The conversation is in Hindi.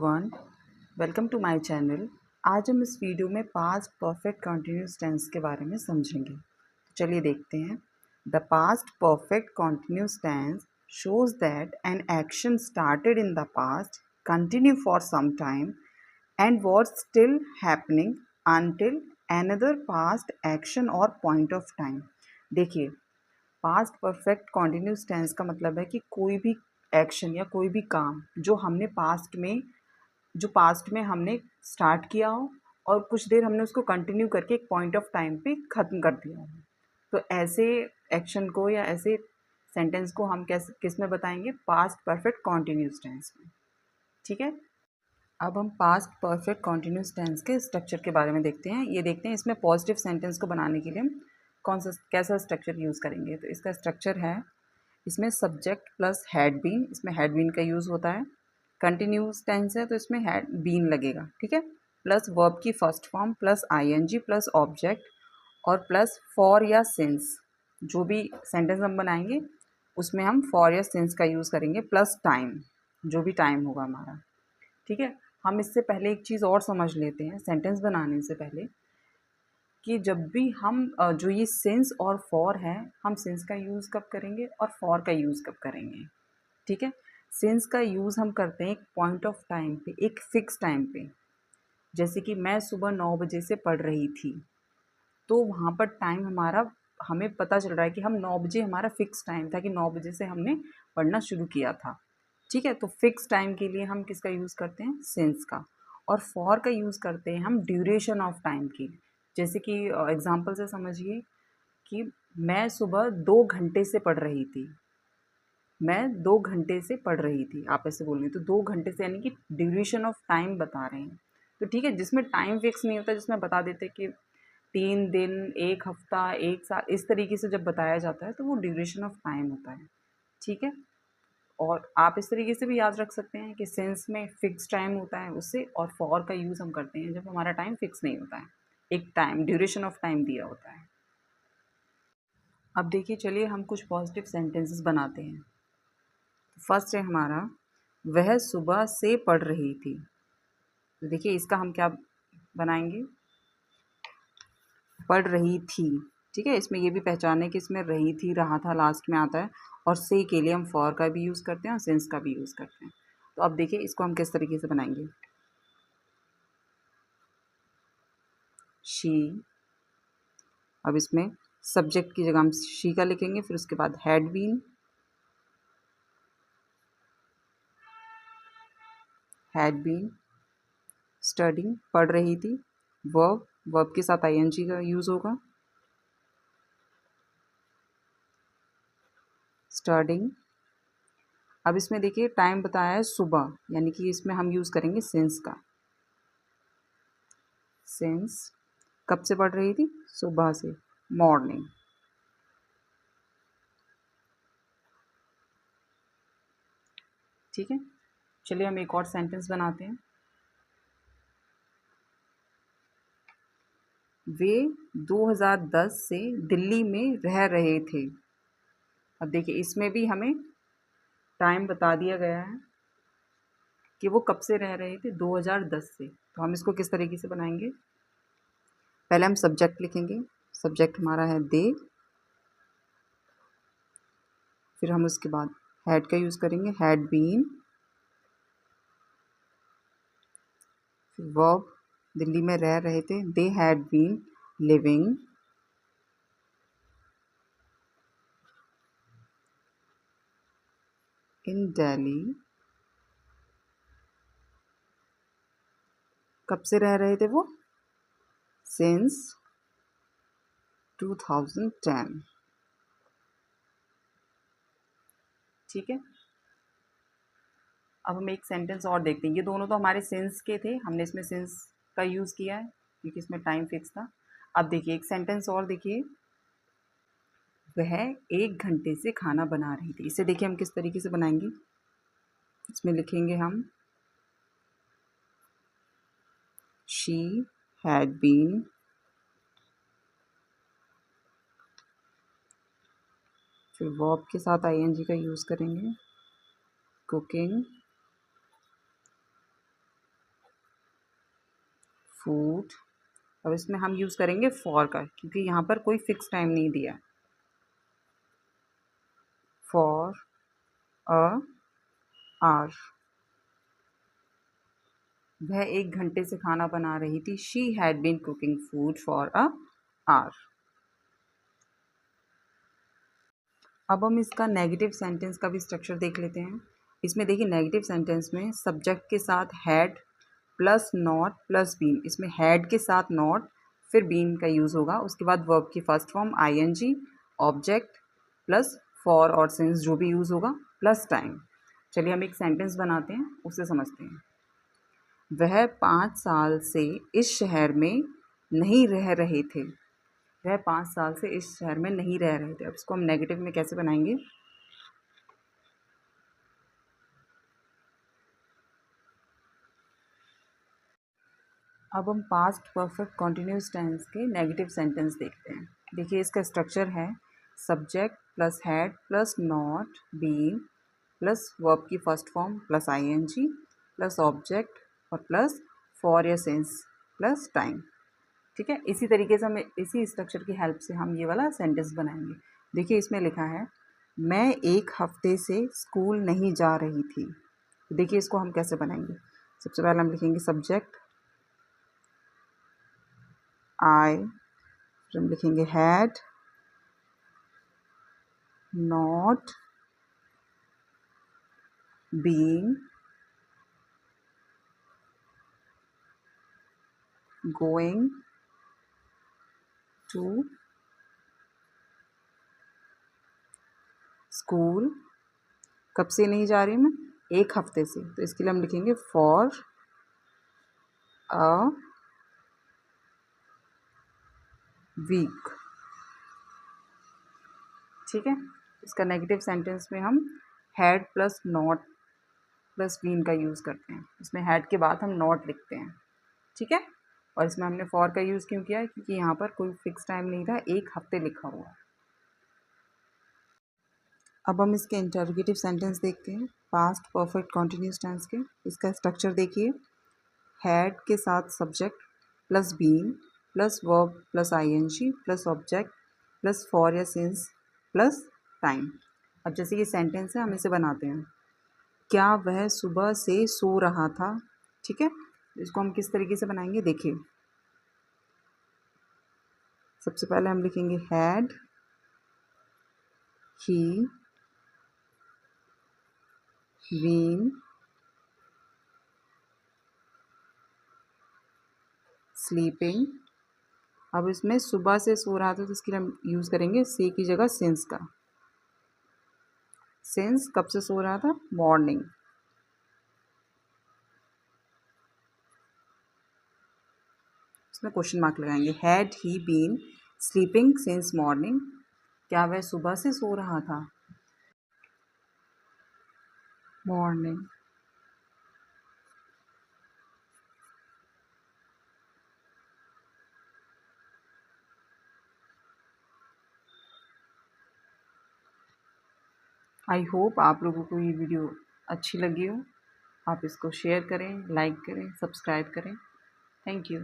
Everyone, welcome to my channel. आज हम इस वीडियो में पास्ट परफेक्ट कंटिन्यूस टेंस के बारे में समझेंगे। तो चलिए देखते हैं। The past perfect continuous tense shows that an action started in the past, continue for some time, and was still happening until another past action or point of time। देखिए, पास्ट परफेक्ट कॉन्टिन्यूस टेंस का मतलब है कि कोई भी एक्शन या कोई भी काम जो पास्ट में हमने स्टार्ट किया हो और कुछ देर हमने उसको कंटिन्यू करके एक पॉइंट ऑफ टाइम पे ख़त्म कर दिया हो, तो ऐसे एक्शन को या ऐसे सेंटेंस को हम किस में बताएंगे? पास्ट परफेक्ट कॉन्टिन्यूस टेंस में। ठीक है, अब हम पास्ट परफेक्ट कॉन्टिन्यूस टेंस के स्ट्रक्चर के बारे में देखते हैं। ये देखते हैं इसमें पॉजिटिव सेंटेंस को बनाने के लिए हम कैसा स्ट्रक्चर यूज़ करेंगे। तो इसका स्ट्रक्चर है, इसमें सब्जेक्ट प्लस हैड बीन, इसमें हैड बीन का यूज़ होता है। कंटिन्यूस टेंस है तो इसमें हैड बीन लगेगा, ठीक है। प्लस वर्ब की first form plus ING plus object और प्लस फॉर या सिंस। जो भी सेंटेंस हम बनाएंगे उसमें हम फॉर या सिंस का यूज़ करेंगे, प्लस टाइम, जो भी टाइम होगा हमारा। ठीक है, हम इससे पहले एक चीज़ और समझ लेते हैं सेंटेंस बनाने से पहले, कि जब भी हम जो ये सिंस और फॉर है, हम सिंस का यूज़ कब करेंगे और फॉर का यूज़ कब करेंगे। ठीक है, सिंस का यूज़ हम करते हैं एक पॉइंट ऑफ टाइम पे, एक फ़िक्स टाइम पे। जैसे कि मैं सुबह 9 बजे से पढ़ रही थी, तो वहाँ पर टाइम हमारा, हमें पता चल रहा है कि हम 9 बजे, हमारा फ़िक्स टाइम था कि 9 बजे से हमने पढ़ना शुरू किया था। ठीक है, तो फ़िक्स टाइम के लिए हम किसका यूज़ करते हैं? सिंस का। और फॉर का यूज़ करते हैं हम ड्यूरेशन ऑफ टाइम की। जैसे कि एग्ज़ाम्पल से समझिए कि मैं सुबह 2 घंटे से पढ़ रही थी। मैं 2 घंटे से पढ़ रही थी, आप ऐसे बोल रही हैं, तो 2 घंटे से यानी कि ड्यूरेशन ऑफ टाइम बता रहे हैं। तो ठीक है, जिसमें टाइम फिक्स नहीं होता, जिसमें बता देते कि 3 दिन, 1 हफ्ता, 1 साल, इस तरीके से जब बताया जाता है तो वो ड्यूरेशन ऑफ टाइम होता है। ठीक है, और आप इस तरीके से भी याद रख सकते हैं कि सिंस में फिक्स टाइम होता है उससे, और फॉर का यूज़ हम करते हैं जब हमारा टाइम फिक्स नहीं होता है, एक टाइम, ड्यूरेशन ऑफ टाइम दिया होता है। अब देखिए, चलिए हम कुछ पॉजिटिव सेंटेंसेस बनाते हैं। फर्स्ट है हमारा, वह सुबह से पढ़ रही थी। तो देखिए इसका हम क्या बनाएंगे? पढ़ रही थी। ठीक है, इसमें ये भी पहचाने कि इसमें रही थी, रहा था लास्ट में आता है, और से के लिए हम फॉर का भी यूज़ करते हैं और सिंस का भी यूज़ करते हैं। तो अब देखिए इसको हम किस तरीके से बनाएंगे। शी, अब इसमें सब्जेक्ट की जगह हम शी का लिखेंगे, फिर उसके बाद हैड बीन, स्टडिंग, पढ़ रही थी, वर्ब के साथ आईएनजी का यूज़ होगा, स्टडिंग। अब इसमें देखिए टाइम बताया है सुबह, यानी कि इसमें हम यूज़ करेंगे सिंस का। सिंस कब से पढ़ रही थी? सुबह से, मॉर्निंग। ठीक है, चलिए हम एक और सेंटेंस बनाते हैं। वे 2010 से दिल्ली में रह रहे थे। अब देखिए इसमें भी हमें टाइम बता दिया गया है कि वो कब से रह रहे थे, 2010 से। तो हम इसको किस तरीके से बनाएंगे? पहले हम सब्जेक्ट लिखेंगे, सब्जेक्ट हमारा है दे, फिर हम उसके बाद हैड का यूज़ करेंगे, हैड बीन, फिर वर्ब, दिल्ली में रह रहे थे, they had been living in Delhi. कब से रह रहे थे वो? सिंस 2010। ठीक है, अब हम एक सेंटेंस और देखते हैं। ये दोनों तो हमारे सिंस के थे, हमने इसमें सिंस का यूज़ किया है क्योंकि इसमें टाइम फिक्स था। अब देखिए एक सेंटेंस और देखिए, वह 1 घंटे से खाना बना रही थी। इसे देखिए हम किस तरीके से बनाएंगे। इसमें लिखेंगे हम शी हैड बीन फिर वर्ब के साथ आईएनजी का यूज़ करेंगे, कुकिंग फूड। अब इसमें हम यूज़ करेंगे फॉर का, क्योंकि यहाँ पर कोई फिक्स टाइम नहीं दिया। फॉर अ आवर, वह 1 घंटे से खाना बना रही थी। She had been cooking food for an hour. अब हम इसका नेगेटिव सेंटेंस का भी स्ट्रक्चर देख लेते हैं। इसमें देखिए नेगेटिव सेंटेंस में सब्जेक्ट के साथ had plus not plus been, इसमें हैड के साथ नॉट फिर बीन का यूज़ होगा। उसके बाद वर्ब की first form ING, object plus for और सिंस जो भी यूज़ होगा प्लस टाइम। चलिए हम एक सेंटेंस बनाते हैं, उससे समझते हैं। वह 5 साल से इस शहर में नहीं रह रहे थे। वह 5 साल से इस शहर में नहीं रह रहे थे। अब इसको हम नेगेटिव में कैसे बनाएंगे? अब हम पास्ट परफेक्ट कॉन्टिन्यूस टेंस के नेगेटिव सेंटेंस देखते हैं। देखिए इसका स्ट्रक्चर है subject plus had plus not been plus verb की first form plus ING plus object और प्लस फॉर या सिंस प्लस टाइम। ठीक है, इसी तरीके से हम इसी स्ट्रक्चर की हेल्प से हम ये वाला सेंटेंस बनाएंगे। देखिए इसमें लिखा है मैं 1 हफ्ते से स्कूल नहीं जा रही थी। देखिए इसको हम कैसे बनाएंगे? सबसे पहले हम लिखेंगे सब्जेक्ट आई, फिर हम लिखेंगे had not been going to school. कब से नहीं जा रही मैं? 1 हफ्ते से, तो इसके लिए हम लिखेंगे फॉर अ वीक। ठीक है, इसका नेगेटिव सेंटेंस में हम had plus not plus been का यूज़ करते हैं। इसमें हैड के बाद हम नॉट लिखते हैं। ठीक है, और इसमें हमने फॉर का यूज़ क्यों किया है? क्योंकि यहाँ पर कोई फिक्स टाइम नहीं था, 1 हफ्ते लिखा हुआ है। अब हम इसके इंटरोगेटिव सेंटेंस देखते हैं पास्ट परफेक्ट कॉन्टिन्यूस टेंस के। इसका स्ट्रक्चर देखिए, हैड के साथ subject plus been plus verb plus ING plus object plus for या सिंस प्लस टाइम। अब जैसे ये सेंटेंस है हम इसे बनाते हैं। क्या वह सुबह से सो रहा था? ठीक है, इसको हम किस तरीके से बनाएंगे देखिए। सबसे पहले हम लिखेंगे हैड ही बीन स्लीपिंग। अब इसमें सुबह से सो रहा था तो इसके लिए हम यूज़ करेंगे से की जगह सिंस का। सिंस कब से सो रहा था? मॉर्निंग। इसमें क्वेश्चन मार्क लगाएंगे। हैड ही बीन स्लीपिंग सिंस मॉर्निंग? क्या वह सुबह से सो रहा था? मॉर्निंग। आई होप आप लोगों को ये वीडियो अच्छी लगी हो। आप इसको शेयर करें, लाइक करें, सब्सक्राइब करें। Thank you.